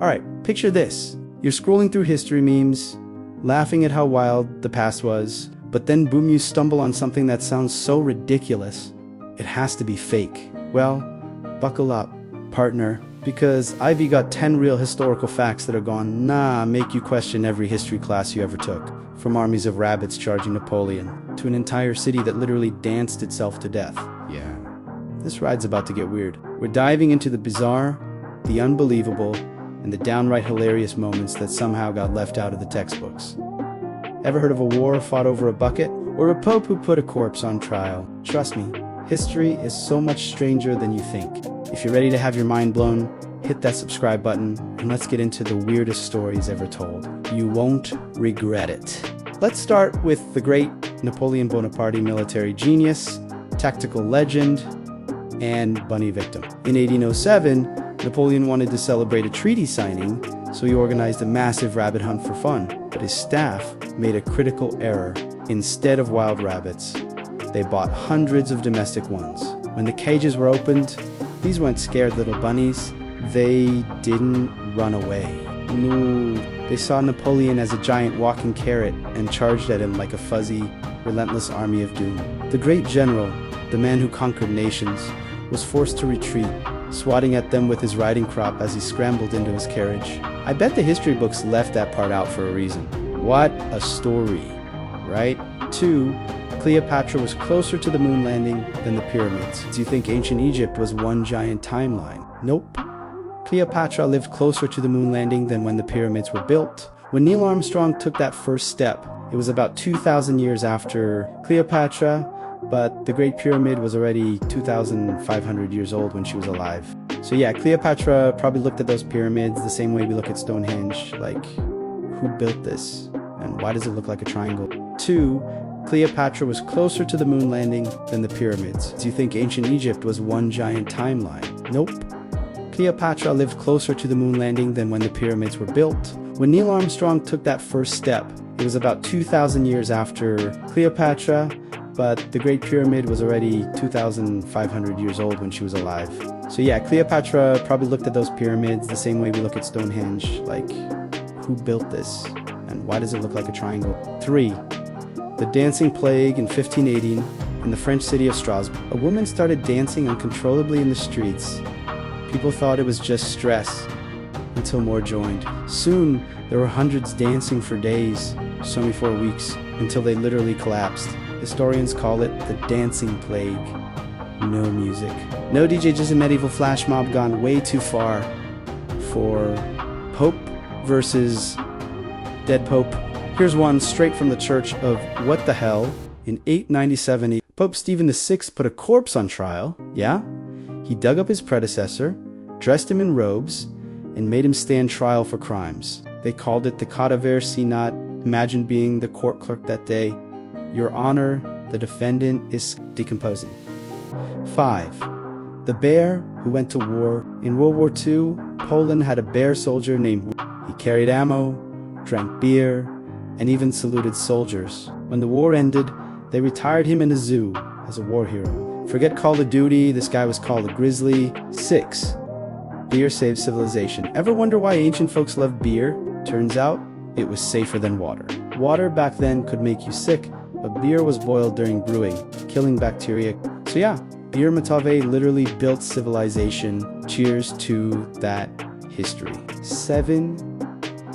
Alright, picture this. You're scrolling through history memes, laughing at how wild the past was, but then boom, you stumble on something that sounds so ridiculous, it has to be fake. Well, buckle up, partner, because Ivy got 10 real historical facts that are gonna make you question every history class you ever took. From armies of rabbits charging Napoleon, to an entire city that literally danced itself to death. Yeah, this ride's about to get weird. We're diving into the bizarre, the unbelievable, and the downright hilarious moments that somehow got left out of the textbooks. Ever heard of a war fought over a bucket? Or a pope who put a corpse on trial? Trust me, history is so much stranger than you think. If you're ready to have your mind blown, hit that subscribe button and let's get into the weirdest stories ever told. You won't regret it. Let's start with the great Napoleon Bonaparte, military genius, tactical legend, and bunny victim. In 1807, Napoleon wanted to celebrate a treaty signing, so he organized a massive rabbit hunt for fun. But his staff made a critical error. Instead of wild rabbits, they bought hundreds of domestic ones. When the cages were opened, these weren't scared little bunnies. They didn't run away. No, they saw Napoleon as a giant walking carrot and charged at him like a fuzzy, relentless army of doom. The great general, the man who conquered nations, was forced to retreat, swatting at them with his riding crop as he scrambled into his carriage. I bet the history books left that part out for a reason. What a story, right? 2. Cleopatra was closer to the moon landing than the pyramids. Do you think ancient Egypt was one giant timeline? Nope. Cleopatra lived closer to the moon landing than when the pyramids were built. When Neil Armstrong took that first step, it was about 2,000 years after Cleopatra, but the Great Pyramid was already 2,500 years old when she was alive. So yeah, Cleopatra probably looked at those pyramids the same way we look at Stonehenge, like, who built this? And why does it look like a triangle? 2. Cleopatra was closer to the moon landing than the pyramids. Do you think ancient Egypt was one giant timeline? Nope. Cleopatra lived closer to the moon landing than when the pyramids were built. When Neil Armstrong took that first step, it was about 2,000 years after Cleopatra, but the Great Pyramid was already 2,500 years old when she was alive. So yeah, Cleopatra probably looked at those pyramids the same way we look at Stonehenge, like, who built this? And why does it look like a triangle? 3. The Dancing Plague in 1518 in the French city of Strasbourg. A woman started dancing uncontrollably in the streets. People thought it was just stress, until more joined. Soon, there were hundreds dancing for days, some for weeks, until they literally collapsed. Historians call it the Dancing Plague. No music. No DJ, just a medieval flash mob gone way too far for Pope versus Dead Pope. Here's one straight from the Church of What the Hell. In 897, Pope Stephen VI put a corpse on trial. Yeah? He dug up his predecessor, dressed him in robes, and made him stand trial for crimes. They called it the Cadaver Senat. Imagine being the court clerk that day. Your Honor, the defendant is decomposing. 5. The bear who went to war. In World War II, Poland had a bear soldier named. He carried ammo, drank beer, and even saluted soldiers. When the war ended, they retired him in a zoo as a war hero. Forget Call of Duty, this guy was called a grizzly. 6. Beer saves civilization. Ever wonder why ancient folks loved beer? Turns out, it was safer than water. Water back then could make you sick, but beer was boiled during brewing, killing bacteria. So yeah, beer Matave literally built civilization. Cheers to that history. 7.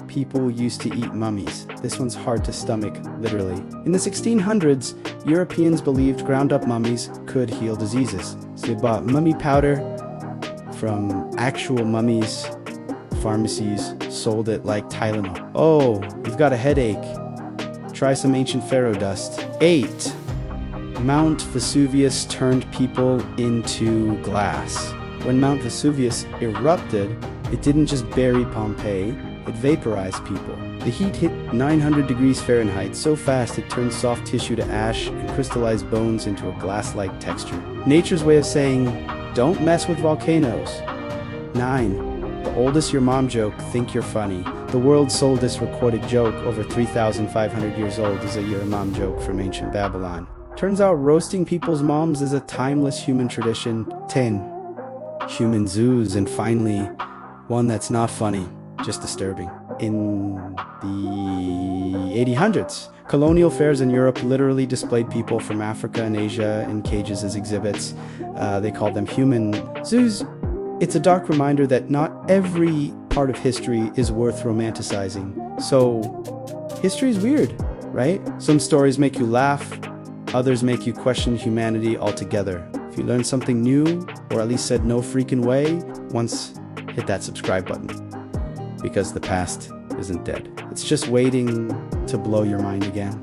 People used to eat mummies. This one's hard to stomach, literally. In the 1600s, Europeans believed ground-up mummies could heal diseases. So they bought mummy powder from actual mummies. Pharmacies sold it like Tylenol. Oh, you've got a headache. Try some ancient pharaoh dust. 8. Mount Vesuvius turned people into glass. When Mount Vesuvius erupted, it didn't just bury Pompeii, it vaporized people. The heat hit 900 degrees Fahrenheit so fast it turned soft tissue to ash and crystallized bones into a glass-like texture. Nature's way of saying, don't mess with volcanoes. 9. The oldest your mom joke, think you're funny. The world's oldest recorded joke, over 3,500 years old, is a your mom joke from ancient Babylon. Turns out roasting people's moms is a timeless human tradition. 10. Human zoos, and finally, one that's not funny. just disturbing. In the 1800s, colonial fairs in Europe literally displayed people from Africa and Asia in cages as exhibits. They called them human zoos. It's a dark reminder that not every part of history is worth romanticizing. So, history is weird, right? Some stories make you laugh, others make you question humanity altogether. If you learned something new, or at least said no freaking way, once hit that subscribe button. Because the past isn't dead. It's just waiting to blow your mind again.